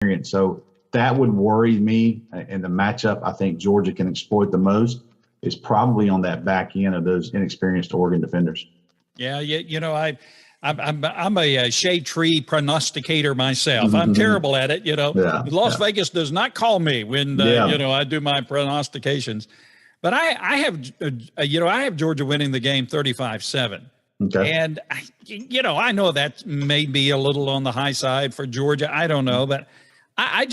inexperienced. So that would worry me. And the matchup I think Georgia can exploit the most is probably on that back end of those inexperienced Oregon defenders. Yeah, I'm a shade tree prognosticator myself. I'm terrible at it. Las Vegas does not call me when I do my prognostications. But I have Georgia winning the game 35-7. Okay. And I know that may be a little on the high side for Georgia. I don't know, but I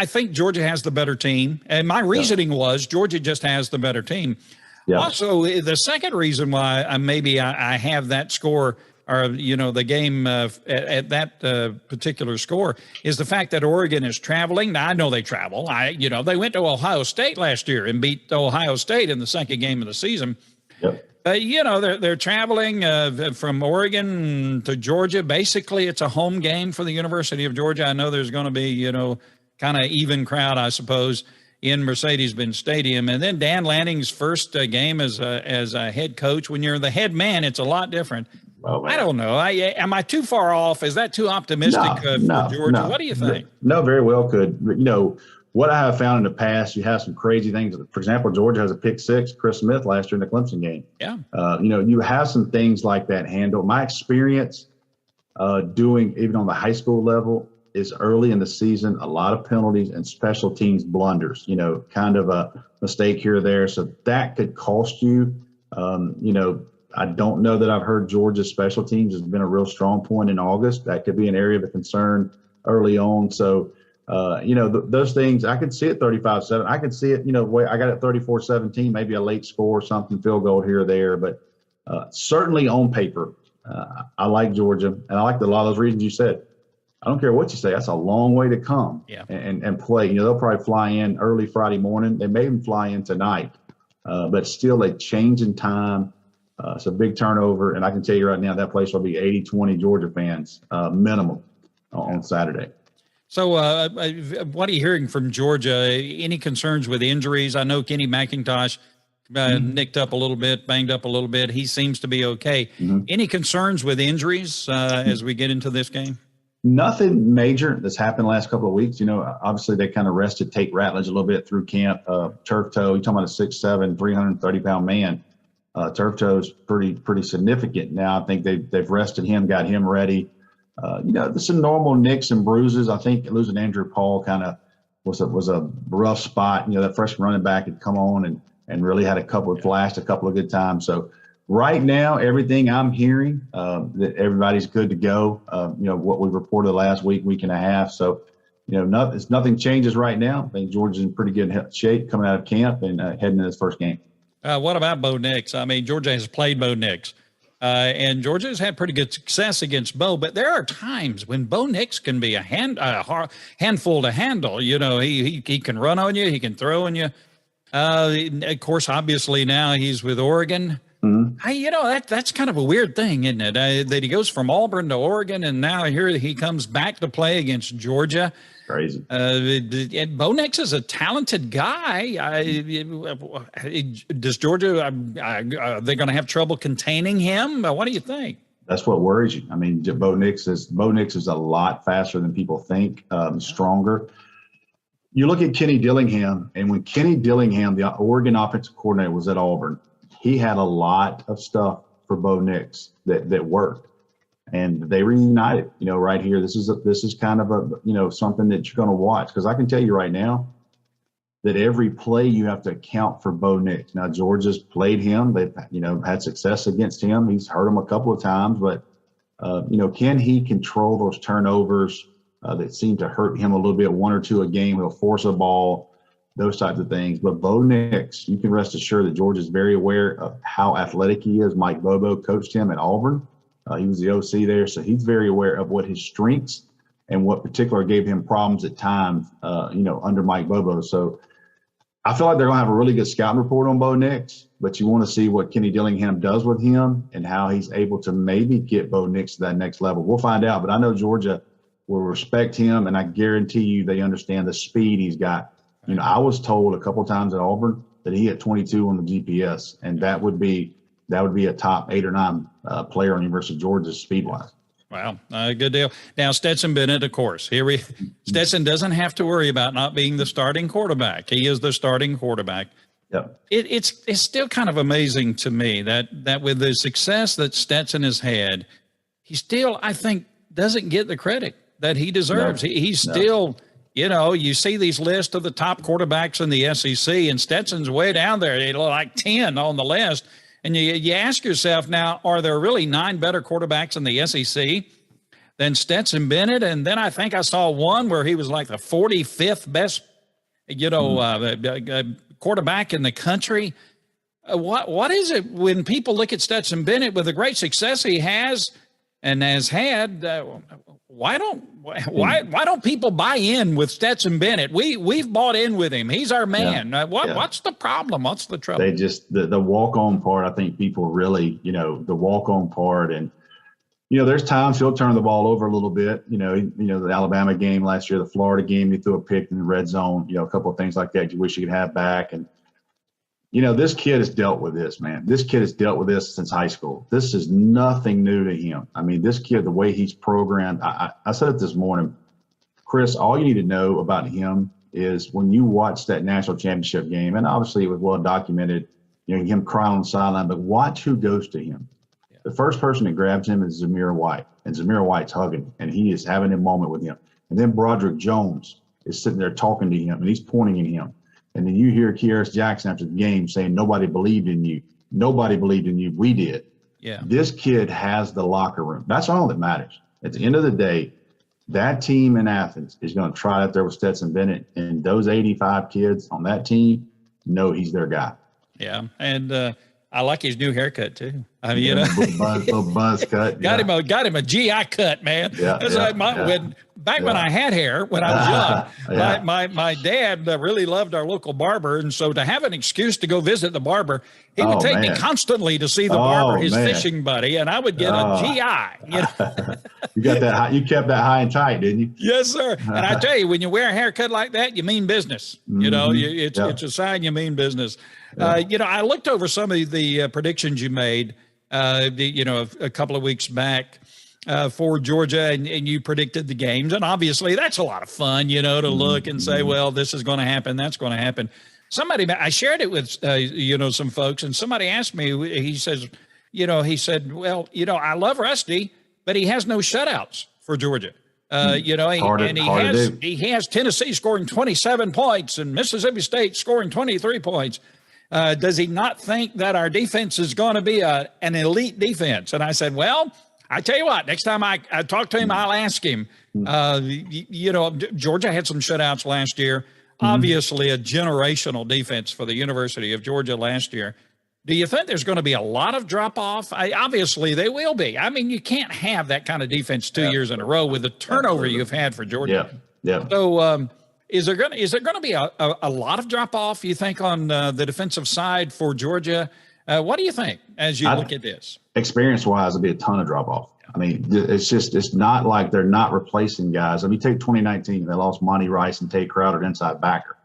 think Georgia has the better team. And my reasoning was Georgia just has the better team. Yeah. Also, the second reason why I have that score, or the game at that particular score, is the fact that Oregon is traveling. Now I know they travel. They went to Ohio State last year and beat Ohio State in the second game of the season. Yep. They're traveling from Oregon to Georgia. Basically, it's a home game for the University of Georgia. I know there's going to be kind of even crowd, I suppose, in Mercedes-Benz Stadium. And then Dan Lanning's first game as a head coach. When you're the head man, it's a lot different. Well, I don't know. Am I too far off? Is that too optimistic for Georgia? No. What do you think? No, very well could. What I have found in the past, you have some crazy things. For example, Georgia has a pick six, Chris Smith last year in the Clemson game. Yeah. You have some things like that handled. My experience doing even on the high school level is early in the season, a lot of penalties and special teams blunders, kind of a mistake here or there. So that could cost you. I don't know that I've heard Georgia's special teams has been a real strong point in August. That could be an area of concern early on. So, those things, I could see it 35-7. I could see it, I got it 34-17, maybe a late score, something, field goal here or there. But certainly on paper, I like Georgia. And I like a lot of those reasons you said. I don't care what you say. That's a long way to come and play. They'll probably fly in early Friday morning. They may even fly in tonight, but still a change in time. It's a big turnover. And I can tell you right now, that place will be 80-20 Georgia fans minimum on Saturday. So what are you hearing from Georgia? Any concerns with injuries? I know Kenny McIntosh nicked up a little bit, banged up a little bit. He seems to be okay. Any concerns with injuries as we get into this game? Nothing major that's happened the last couple of weeks. Obviously they kind of rested Tate Ratledge a little bit through camp. Turf toe, you're talking about a 6'7", 330-pound man. Turf toe is pretty significant. Now I think they've rested him, got him ready. There's some normal nicks and bruises. I think losing Andrew Paul kind of was a rough spot. That freshman running back had come on and really had flashed a couple of good times. So right now, everything I'm hearing, that everybody's good to go. What we reported last week and a half. So, nothing changes right now. I think Georgia's in pretty good shape coming out of camp and heading into this first game. What about Bo Nix? I mean, Georgia has played Bo Nix. And Georgia has had pretty good success against Bo, but there are times when Bo Nix can be a handful to handle. He can run on you, he can throw on you. Of course, obviously now he's with Oregon. That's kind of a weird thing, isn't it? That he goes from Auburn to Oregon, and now here he comes back to play against Georgia. Crazy. Bo Nix is a talented guy. Does Georgia, are they going to have trouble containing him? What do you think? That's what worries you. I mean, Bo Nix is a lot faster than people think, stronger. You look at Kenny Dillingham, and when Kenny Dillingham, the Oregon offensive coordinator, was at Auburn, he had a lot of stuff for Bo Nix that worked. And they reunited, right here. This is kind of something that you're going to watch, because I can tell you right now that every play you have to account for Bo Nix. Now Georgia's played him; they've had success against him. He's hurt him a couple of times, but can he control those turnovers that seem to hurt him a little bit? One or two a game, he'll force a ball, those types of things. But Bo Nix, you can rest assured that Georgia's very aware of how athletic he is. Mike Bobo coached him at Auburn. He was the OC there, so he's very aware of what his strengths and what particular gave him problems at times, under Mike Bobo. So I feel like they're going to have a really good scouting report on Bo Nix, but you want to see what Kenny Dillingham does with him and how he's able to maybe get Bo Nix to that next level. We'll find out, but I know Georgia will respect him, and I guarantee you they understand the speed he's got. I was told a couple of times at Auburn that he had 22 on the GPS, and that would be a top 8 or 9 player on the University of Georgia speed-wise. Wow, good deal. Now, Stetson Bennett, of course, Stetson doesn't have to worry about not being the starting quarterback. He is the starting quarterback. Yep. It's still kind of amazing to me that with the success that Stetson has had, he still, I think, doesn't get the credit that he deserves. No, He's still, you see these lists of the top quarterbacks in the SEC, and Stetson's way down there, like 10 on the list. And you ask yourself now, are there really 9 better quarterbacks in the SEC than Stetson Bennett? And then I think I saw one where he was like the 45th best, quarterback in the country. What is it when people look at Stetson Bennett with the great success he has and has had? Why don't people buy in with Stetson Bennett? We've bought in with him. He's our man. What's the problem? What's the trouble? They just the walk-on part. I think people really, the walk-on part, and there's times he'll turn the ball over a little bit. The Alabama game last year, the Florida game, he threw a pick in the red zone. A couple of things like that you wish you could have back. And this kid has dealt with this, man. This kid has dealt with this since high school. This is nothing new to him. I mean, this kid, the way he's programmed, I said it this morning, Chris, all you need to know about him is when you watch that national championship game, and obviously it was well documented, him crying on the sideline, but watch who goes to him. Yeah. The first person that grabs him is Zamir White, and Zamir White's hugging, and he is having a moment with him. And then Broderick Jones is sitting there talking to him, and he's pointing at him. And then you hear Kearis Jackson after the game saying, nobody believed in you. Nobody believed in you. We did. Yeah. This kid has the locker room. That's all that matters. At the end of the day, that team in Athens is going to try out there with Stetson Bennett. And those 85 kids on that team know he's their guy. Yeah. And I like his new haircut, too. I mean, little buzz cut. Got him a GI cut, man. Yeah, When I had hair, when I was young, my dad really loved our local barber, and so to have an excuse to go visit the barber, he would take me constantly to see the barber, his fishing buddy, and I would get a GI. You got that high, you kept that high and tight, didn't you? Yes, sir. And I tell you, when you wear a haircut like that, you mean business. It's a sign you mean business. I looked over some of the predictions you made. A couple of weeks back for Georgia, and you predicted the games. And obviously that's a lot of fun, to look and say, well, this is going to happen. That's going to happen. I shared it with, some folks, and somebody asked me, he said, well, I love Rusty, but he has no shutouts for Georgia. He has Tennessee scoring 27 points and Mississippi State scoring 23 points. Does he not think that our defense is going to be an elite defense? And I said, well, I tell you what, next time I talk to him, I'll ask him. Georgia had some shutouts last year. Obviously, a generational defense for the University of Georgia last year. Do you think there's going to be a lot of drop-off? Obviously, they will be. I mean, you can't have that kind of defense 2 years in a row with the turnover you've had for Georgia. Yeah. So, is there going to be a lot of drop off, you think, on the defensive side for Georgia? What do you think as you look at this? Experience wise, there'll be a ton of drop off. I mean, it's not like they're not replacing guys. I mean, take 2019, they lost Monty Rice and Tate Crowder, inside backer.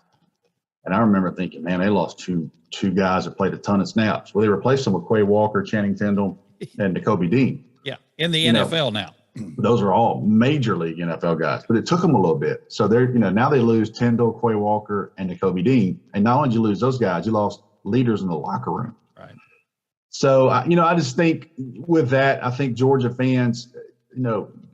And I remember thinking, man, they lost two guys that played a ton of snaps. Well, they replaced them with Quay Walker, Channing Tindall, and Nakobe Dean. Yeah, in the NFL now. Those are all major league NFL guys, but it took them a little bit. So they're, now they lose Tyndall, Quay Walker, and Nakobe Dean. And not only did you lose those guys, you lost leaders in the locker room. Right. So, I just think with that, I think Georgia fans,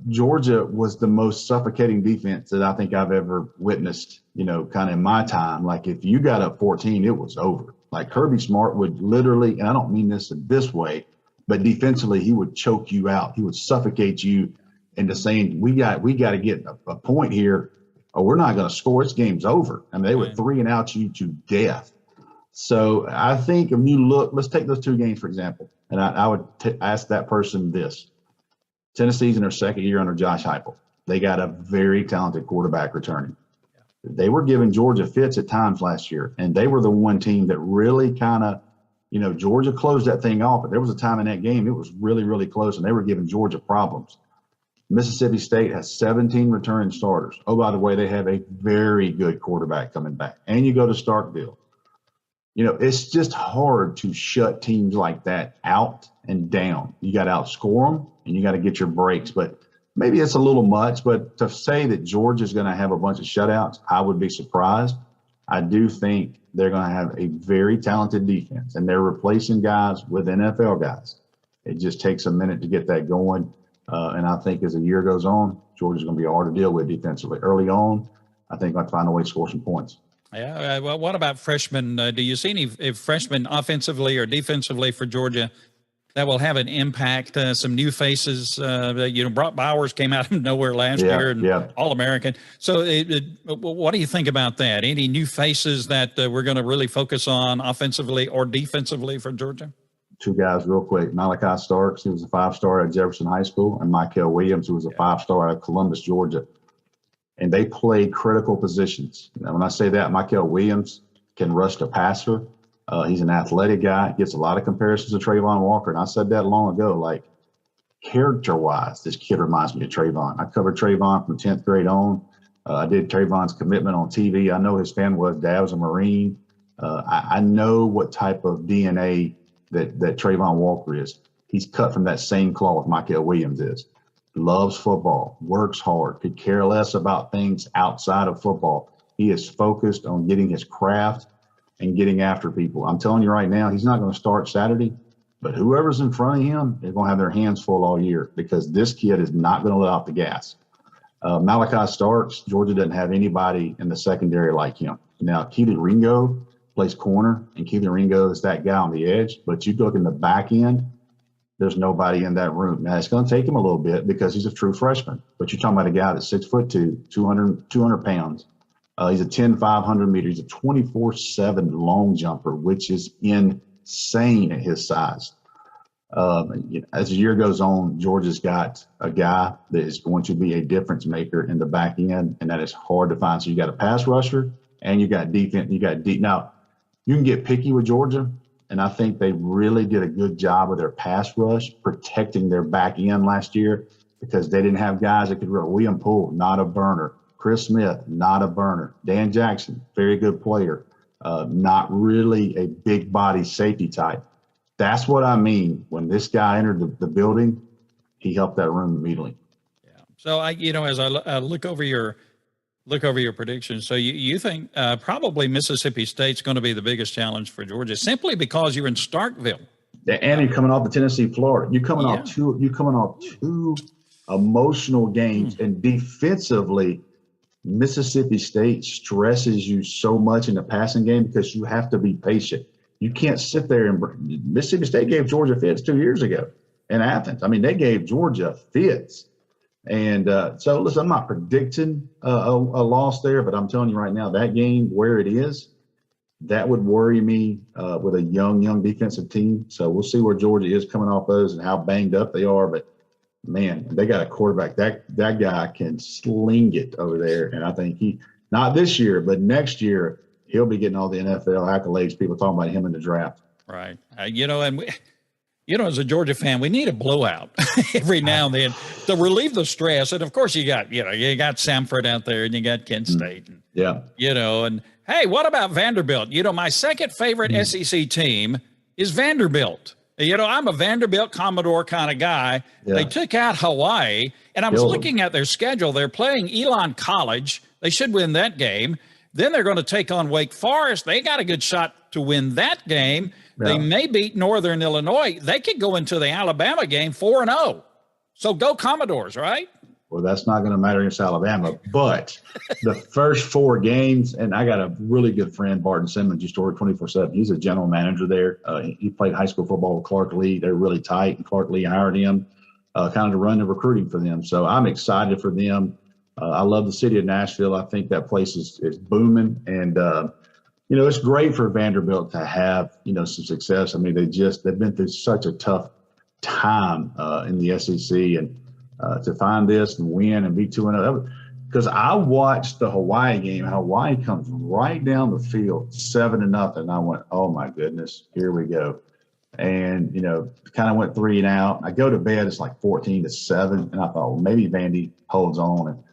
Georgia was the most suffocating defense that I think I've ever witnessed, kind of in my time. Like if you got up 14, it was over. Like Kirby Smart would literally, and I don't mean this in this way, but defensively, he would choke you out. He would suffocate you into saying, we got to get a point here or we're not going to score. This game's over. I mean, they would 3-and-out you to death. So I think if you look, let's take those two games, for example, and I would ask that person this. Tennessee's in their second year under Josh Heupel. They got a very talented quarterback returning. They were giving Georgia fits at times last year, and they were the one team that really kind of, Georgia closed that thing off, but there was a time in that game it was really, really close, and they were giving Georgia problems. Mississippi State has 17 returning starters. Oh, by the way, they have a very good quarterback coming back. And you go to Starkville. It's just hard to shut teams like that out and down. You got to outscore them, and you got to get your breaks. But maybe it's a little much, but to say that Georgia's going to have a bunch of shutouts, I would be surprised. I do think they're going to have a very talented defense, and they're replacing guys with NFL guys. It just takes a minute to get that going. And I think as the year goes on, Georgia's going to be hard to deal with defensively. Early on, I think I'll find a way to score some points. Yeah. Well, what about freshmen? Do you see any freshmen offensively or defensively for Georgia that will have an impact? Some new faces. Brock Bowers came out of nowhere last year and All-American. So what do you think about that? Any new faces that we're going to really focus on offensively or defensively for Georgia? Two guys real quick. Malachi Starks, who was a 5-star at Jefferson High School, and Michael Williams, who was a 5-star at Columbus, Georgia. And they play critical positions. Now, when I say that, Michael Williams can rush the passer. He's an athletic guy, gets a lot of comparisons to Trayvon Walker. And I said that long ago, like character-wise, this kid reminds me of Trayvon. I covered Trayvon from 10th grade on. I did Trayvon's commitment on TV. I know his fan was Dad was a Marine. I know what type of DNA that Trayvon Walker is. He's cut from that same cloth Michael Williams is. Loves football, works hard, could care less about things outside of football. He is focused on getting his craft and getting after people. I'm telling you right now, he's not going to start Saturday, but whoever's in front of him is going to have their hands full all year because this kid is not going to let off the gas. Malachi Starks, Georgia doesn't have anybody in the secondary like him. Now, Keely Ringo plays corner, and Keely Ringo is that guy on the edge, but you look in the back end, there's nobody in that room. Now, it's going to take him a little bit because he's a true freshman, but you're talking about a guy that's 6'2", 200 pounds. He's a 10-500 meter. He's a 24/7 long jumper, which is insane at his size. As the year goes on, Georgia's got a guy that is going to be a difference maker in the back end, and that is hard to find. So you got a pass rusher and you got defense. You got deep. Now, you can get picky with Georgia, and I think they really did a good job with their pass rush, protecting their back end last year because they didn't have guys that could run. William Poole, not a burner. Chris Smith, not a burner. Dan Jackson, very good player, not really a big body safety type. That's what I mean. When this guy entered the building, he helped that room immediately. Yeah. So as I look over your predictions, so you think probably Mississippi State's going to be the biggest challenge for Georgia, simply because you're in Starkville. And you're coming off the Tennessee, Florida. You're coming off two emotional games, and defensively, Mississippi State stresses you so much in the passing game because you have to be patient. You can't sit there and Mississippi State gave Georgia fits 2 years ago in Athens. I mean, they gave Georgia fits. And so, listen, I'm not predicting a loss there, but I'm telling you right now, that game where it is, that would worry me with a young defensive team. So we'll see where Georgia is coming off those and how banged up they are. But, man, they got a quarterback. That guy can sling it over there. And I think not this year, but next year, he'll be getting all the NFL accolades. People talking about him in the draft. Right. And as a Georgia fan, we need a blowout every now and then to relieve the stress. And of course, you got Samford out there, and you got Kent State. And hey, what about Vanderbilt? My second favorite SEC team is Vanderbilt. I'm a Vanderbilt Commodore kind of guy. Yeah. They took out Hawaii, and I was looking at their schedule. They're playing Elon College. They should win that game. Then they're going to take on Wake Forest. They got a good shot to win that game. Yeah. They may beat Northern Illinois. They could go into the Alabama game 4-0. So go Commodores, right? Well, that's not going to matter against Alabama. But the first 4 games, and I got a really good friend, Barton Simmons, used to work 24/7. He's a general manager there. He played high school football with Clark Lee. They're really tight, and Clark Lee hired him kind of to run the recruiting for them. So I'm excited for them. I love the city of Nashville. I think that place is booming. And, it's great for Vanderbilt to have, some success. I mean, they've been through such a tough time in the SEC, and to find this and win and be 2-0. Because I watched the Hawaii game. Hawaii comes right down the field, 7-0. I went, oh my goodness, here we go. And, kind of went 3 and out. I go to bed, it's like 14-7. And I thought, well, maybe Vandy holds on. And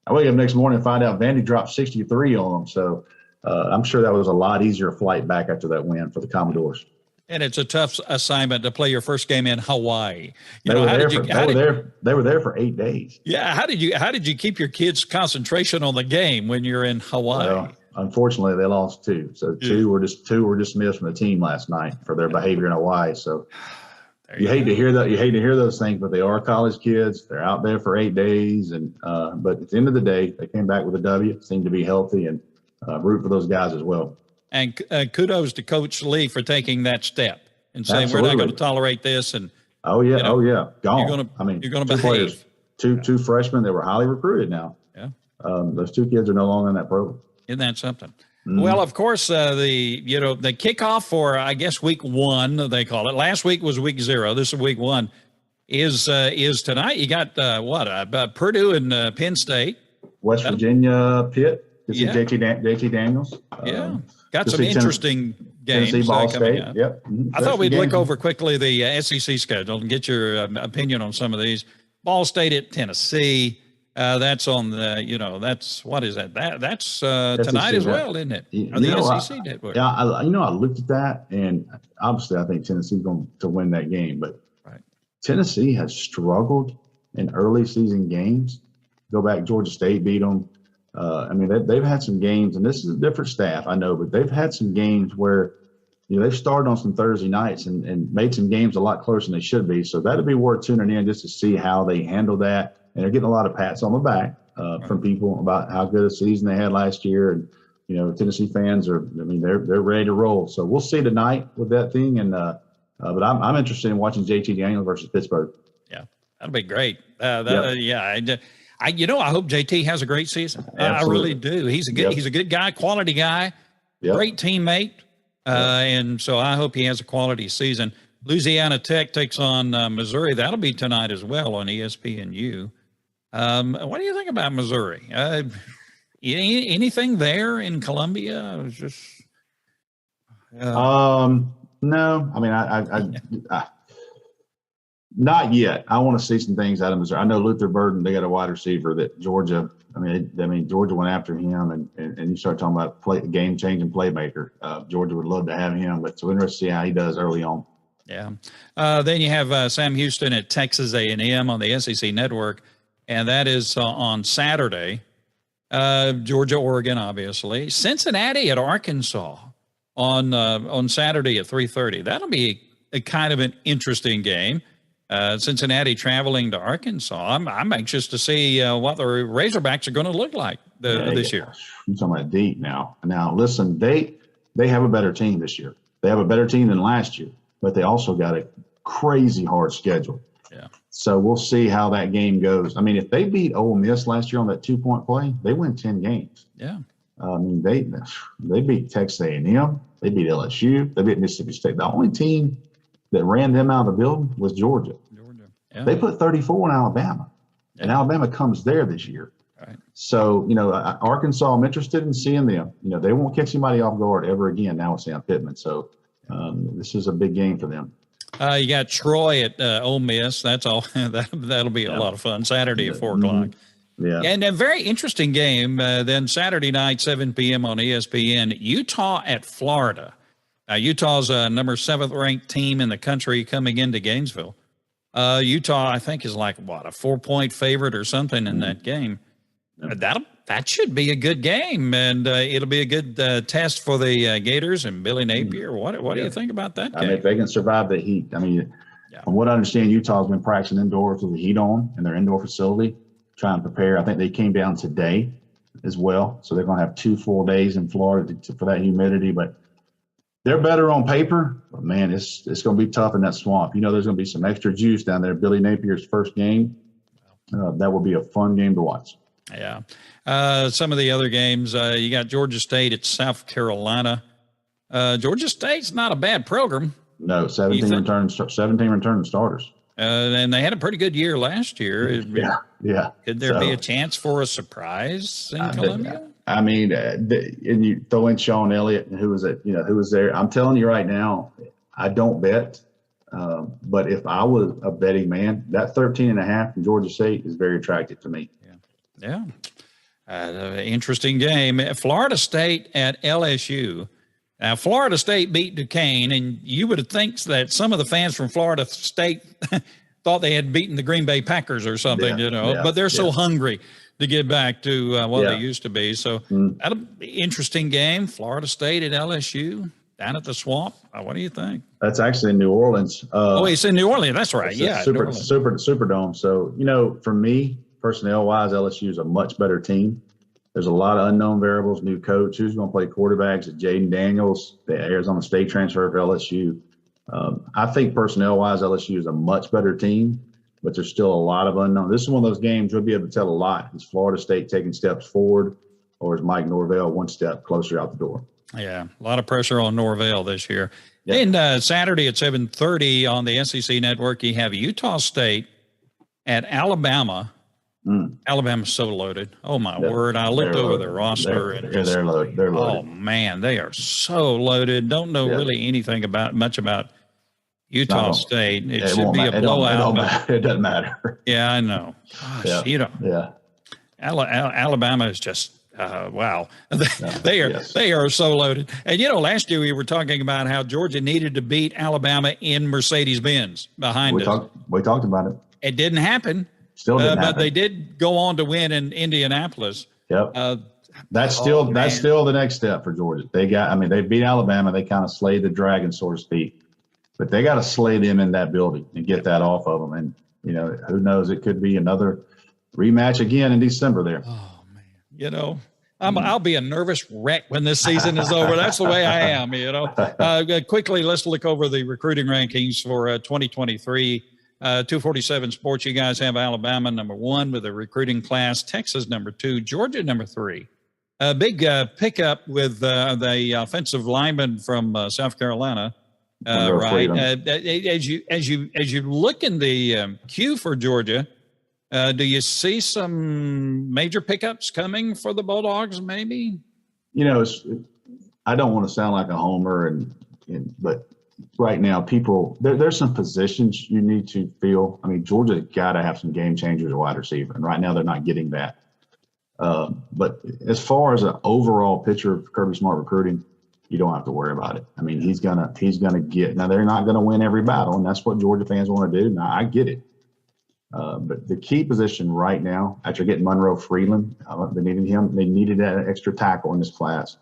I wake up next morning and find out Vandy dropped 63 on them. So I'm sure that was a lot easier flight back after that win for the Commodores. And it's a tough assignment to play your first game in Hawaii. They were there for 8 days. Yeah. How did you keep your kids' concentration on the game when you're in Hawaii? Well, unfortunately, they lost 2. So two were dismissed from the team last night for their behavior in Hawaii. So you hate to hear that. You hate to hear those things, but they are college kids. They're out there for 8 days, and but at the end of the day, they came back with a W. Seemed to be healthy, and root for those guys as well. And kudos to Coach Lee for taking that step and saying we're not going to tolerate this. And gone. You're going to behave. Players, two freshmen that were highly recruited now. Yeah, those 2 kids are no longer in that program. Isn't that something? Mm-hmm. Well, of course, the kickoff for, I guess, week 1 they call it. Last week was week 0. This is week 1. Is tonight? You got Purdue and Penn State, West Virginia, Pitt. This is JT Daniels. Got some interesting games. Tennessee, Ball State. Out. Yep. I thought we'd look over quickly the SEC schedule and get your opinion on some of these. Ball State at Tennessee. That's on the, that's, what is that? That's tonight as well, isn't it? The SEC network. Yeah, I looked at that, and obviously I think Tennessee's going to win that game, but Tennessee has struggled in early season games. Go back, Georgia State beat them. They've had some games, and this is a different staff, I know, but they've had some games where, they've started on some Thursday nights and made some games a lot closer than they should be. So that'll be worth tuning in just to see how they handle that. And they're getting a lot of pats on the back from people about how good a season they had last year. And, Tennessee fans they're ready to roll. So we'll see tonight with that thing. And but I'm interested in watching JT Daniels versus Pittsburgh. Yeah, that'll be great. I hope JT has a great season. I really do. He's a good guy, quality guy, great teammate. And so I hope he has a quality season. Louisiana Tech takes on Missouri. That'll be tonight as well on ESPNU. What do you think about Missouri? Anything there in Columbia? It was just no. I not yet. I want to see some things out of Missouri. I know Luther Burden, they got a wide receiver that Georgia. Georgia went after him, and you start talking about game-changing playmaker. Georgia would love to have him, but so interesting to see how he does early on. Yeah. Then you have Sam Houston at Texas A&M on the SEC Network, and that is on Saturday. Georgia, Oregon, obviously. Cincinnati at Arkansas on Saturday at 3:30. That'll be a kind of an interesting game. Cincinnati traveling to Arkansas. I'm anxious to see what the Razorbacks are going to look like this year. You're talking about deep now. Now, listen, they have a better team this year. They have a better team than last year, but they also got a crazy hard schedule. Yeah. So we'll see how that game goes. If they beat Ole Miss last year on that 2-point play, they win 10 games. Yeah. They beat Texas A&M. They beat LSU. They beat Mississippi State. The only team that ran them out of the building was Georgia. Yeah. They put 34 in Alabama, and Alabama comes there this year. Right. So, Arkansas, I'm interested in seeing them. They won't catch anybody off guard ever again now with Sam Pittman. So this is a big game for them. You got Troy at Ole Miss. That's all. That'll be a lot of fun. Saturday at 4 o'clock. Yeah. And a very interesting game. Then Saturday night, 7 p.m. on ESPN, Utah at Florida. Utah's number 7th ranked team in the country coming into Gainesville. Utah, I think, is like, a 4-point favorite or something in that game. That should be a good game, and it'll be a good test for the Gators and Billy Napier. What do you think about that game? If they can survive the heat. From what I understand, Utah's been practicing indoors with the heat on in their indoor facility, trying to prepare. I think they came down today as well, so they're going to have 2 full days in Florida for that humidity, but they're better on paper, but man, it's going to be tough in that swamp. There's going to be some extra juice down there. Billy Napier's first game. That will be a fun game to watch. Yeah. Some of the other games, you got Georgia State at South Carolina. Georgia State's not a bad program. No, 17 returning starters. And they had a pretty good year last year. Yeah. Could there be a chance for a surprise in Columbia? And you throw in Sean Elliott, who was there. I'm telling you right now, I don't bet. But if I was a betting man, that 13.5 from Georgia State is very attractive to me. Yeah. Interesting game. Florida State at LSU. Now, Florida State beat Duquesne, and you would think that some of the fans from Florida State thought they had beaten the Green Bay Packers or something, but they're so hungry to get back to what they used to be. So that'll be an interesting game. Florida State at LSU down at the Swamp. What do you think? That's actually in New Orleans. It's in New Orleans. That's right. Yeah. Superdome. So, for me, personnel wise, LSU is a much better team. There's a lot of unknown variables, new coach, who's going to play quarterbacks, Jaden Daniels, the Arizona State transfer for LSU. I think personnel-wise, LSU is a much better team, but there's still a lot of unknown. This is one of those games we'll be able to tell a lot. Is Florida State taking steps forward, or is Mike Norvell one step closer out the door? Yeah, a lot of pressure on Norvell this year. Yeah. And Saturday at 7:30 on the SEC Network, you have Utah State at Alabama. Alabama's so loaded. Oh, my word. I looked over their roster. They're loaded. They're loaded. Oh, man, they are so loaded. Don't know really anything much about Utah State. It should be a blowout. It doesn't matter. Yeah, I know. Gosh, Alabama is just wow. They are so loaded. And, last year we were talking about how Georgia needed to beat Alabama in Mercedes-Benz behind us. We talked about it. It didn't happen. Still didn't happen. But they did go on to win in Indianapolis. Yep. That's still the next step for Georgia. They beat Alabama. They kind of slayed the dragon, so to speak. But they got to slay them in that building and get that off of them. And, who knows? It could be another rematch again in December there. Oh, man. I'll be a nervous wreck when this season is over. That's the way I am, Quickly, let's look over the recruiting rankings for 2023. 247 Sports, you guys have Alabama number 1 with a recruiting class, Texas number 2, Georgia number 3. A big pickup with the offensive lineman from South Carolina, right? As you look in the queue for Georgia, do you see some major pickups coming for the Bulldogs? Maybe. I don't want to sound like a homer, but right now, there's some positions you need to fill. Georgia's got to have some game changers at wide receiver, and right now they're not getting that. But as far as an overall picture of Kirby Smart recruiting, you don't have to worry about it. He's gonna get. Now they're not gonna win every battle, and that's what Georgia fans want to do. Now I get it. But the key position right now, after getting Monroe Freeland, they needed him. They needed that extra tackle in this class.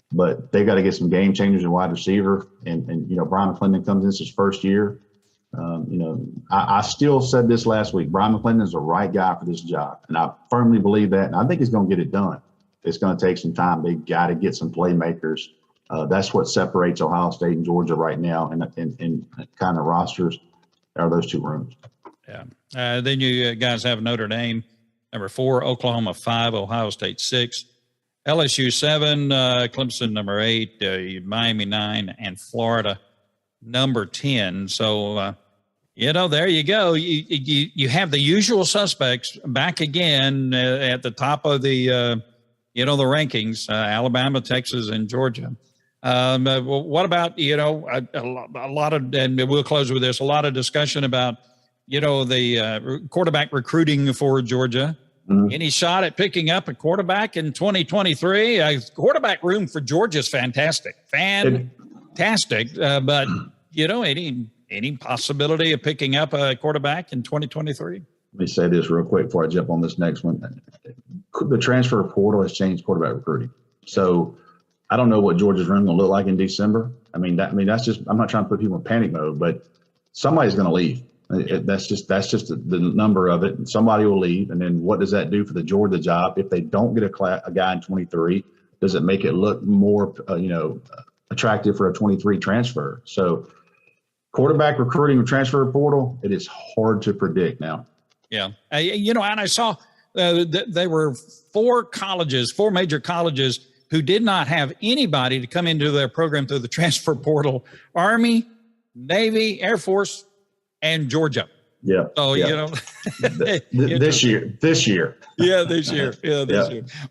But they got to get some game changers in wide receiver. And Brian McClendon comes in his first year. I still said this last week. Brian McClendon is the right guy for this job. And I firmly believe that. And I think he's going to get it done. It's going to take some time. They got to get some playmakers. That's what separates Ohio State and Georgia right now. And kind of rosters are those two rooms. Yeah. Then you guys have Notre Dame, number 4, Oklahoma 5, Ohio State 6. LSU 7, Clemson number 8, Miami 9, and Florida number 10. So, there you go. You have the usual suspects back again at the top of the, the rankings, Alabama, Texas, and Georgia. What about, a lot of, and we'll close with this, a lot of discussion about, the quarterback recruiting for Georgia. Any shot at picking up a quarterback in 2023? Quarterback room for Georgia is fantastic. But, any possibility of picking up a quarterback in 2023? Let me say this real quick before I jump on this next one. The transfer portal has changed quarterback recruiting. So I don't know what Georgia's room going to look like in December. That's just, I'm not trying to put people in panic mode, but somebody's going to leave. That's just the number of it. Somebody will leave, and then what does that do for the Georgia job? If they don't get a guy in 23, does it make it look more, attractive for a 23 transfer? So, quarterback recruiting and transfer portal, it is hard to predict now. Yeah, and I saw there were 4 major colleges who did not have anybody to come into their program through the transfer portal: Army, Navy, Air Force, and Georgia. Yeah. So, this year. Yeah, this year.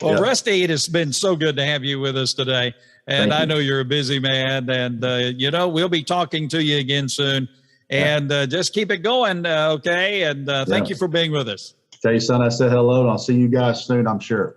Well, Rusty, it has been so good to have you with us today. And I know you're a busy man, and, we'll be talking to you again soon. And just keep it going, okay? And thank you for being with us. Tell your son I said hello, and I'll see you guys soon, I'm sure.